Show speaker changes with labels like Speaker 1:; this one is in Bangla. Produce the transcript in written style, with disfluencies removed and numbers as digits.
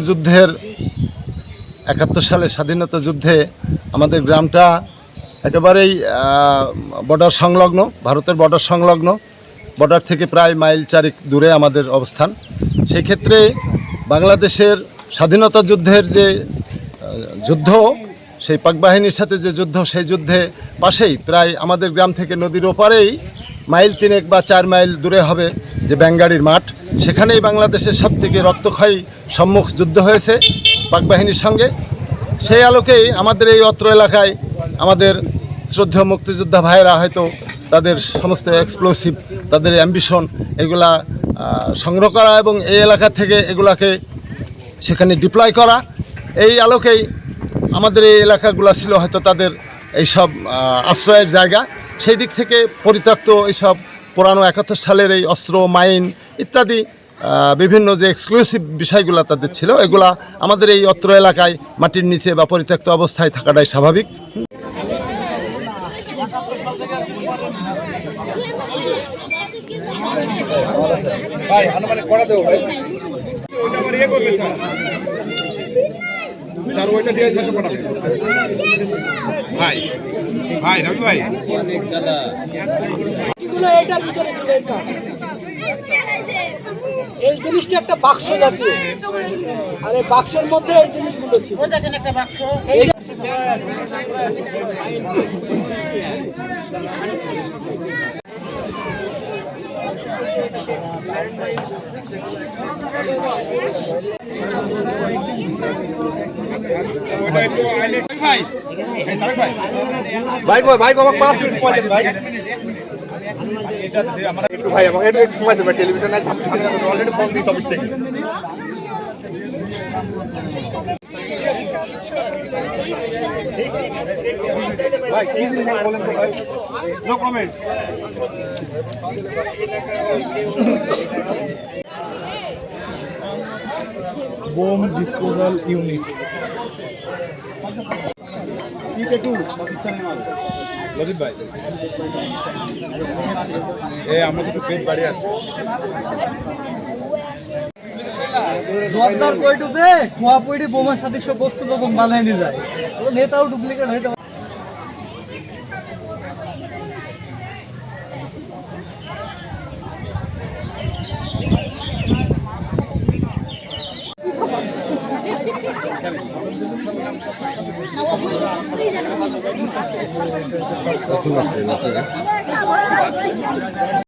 Speaker 1: যুদ্ধের ৭১ সালে স্বাধীনতা যুদ্ধে আমাদের গ্রামটা একেবারেই বর্ডার সংলগ্ন, ভারতের বর্ডার সংলগ্ন, বর্ডার থেকে প্রায় মাইল 4 দূরে আমাদের অবস্থান। সেই ক্ষেত্রে বাংলাদেশের স্বাধীনতা যুদ্ধের যে যুদ্ধ, সেই পাক বাহিনীর সাথে যে যুদ্ধ, সেই যুদ্ধে পাশেই প্রায় আমাদের গ্রাম থেকে নদীর ওপারেই মাইল 3 বা 4 মাইল দূরে হবে যে ব্যাঙ্গাড়ির মাঠ, সেখানেই বাংলাদেশের সবথেকে রক্তক্ষয়ী সম্মুখ যুদ্ধ হয়েছে পাক বাহিনীর সঙ্গে। সেই আলোকেই আমাদের এই অত্র এলাকায় আমাদের শ্রদ্ধেয় মুক্তিযোদ্ধা ভাইয়েরা হয়তো তাদের সমস্ত এক্সপ্লোসিভ, তাদের অ্যাম্বিশন এগুলা সংগ্রহ করা এবং এই এলাকা থেকে এগুলাকে সেখানে ডিপ্লয় করা, এই আলোকেই আমাদের এই এলাকাগুলো ছিল হয়তো তাদের এইসব আশ্রয়ের জায়গা। সেই দিক থেকে পরিত্যক্ত এইসব পুরানো ৭১ সালের এই অস্ত্র, মাইন ইত্যাদি বিভিন্ন যে এক্সক্লুসিভ বিষয়গুলো তাদের ছিল, এগুলা আমাদের এই অত্র এলাকায় মাটির নিচে বা পরিত্যক্ত অবস্থায় থাকাটাই স্বাভাবিক।
Speaker 2: এই জিনিসটা একটা বাক্স জাতীয়, আর এই বাক্সের মধ্যে এই জিনিসগুলো ছিল। দেখেন একটা বাক্স,
Speaker 3: টেলিভিশন অলরেডি ফোন দিই অফিস থেকে। ভাই কি বলেন তো ভাই, no comments.
Speaker 4: Bomb disposal unit
Speaker 5: Pakistani মাল লজিত ভাই, আমরা তো পেট বাড়ি আছে
Speaker 2: জোয়ারদার কইটুতে খোয়া পইড়ি বোমার সাদৃশ্য বস্তু যখন বানায় নিয়ে যায়, নেতাও ডুপ্লিকেট হইতে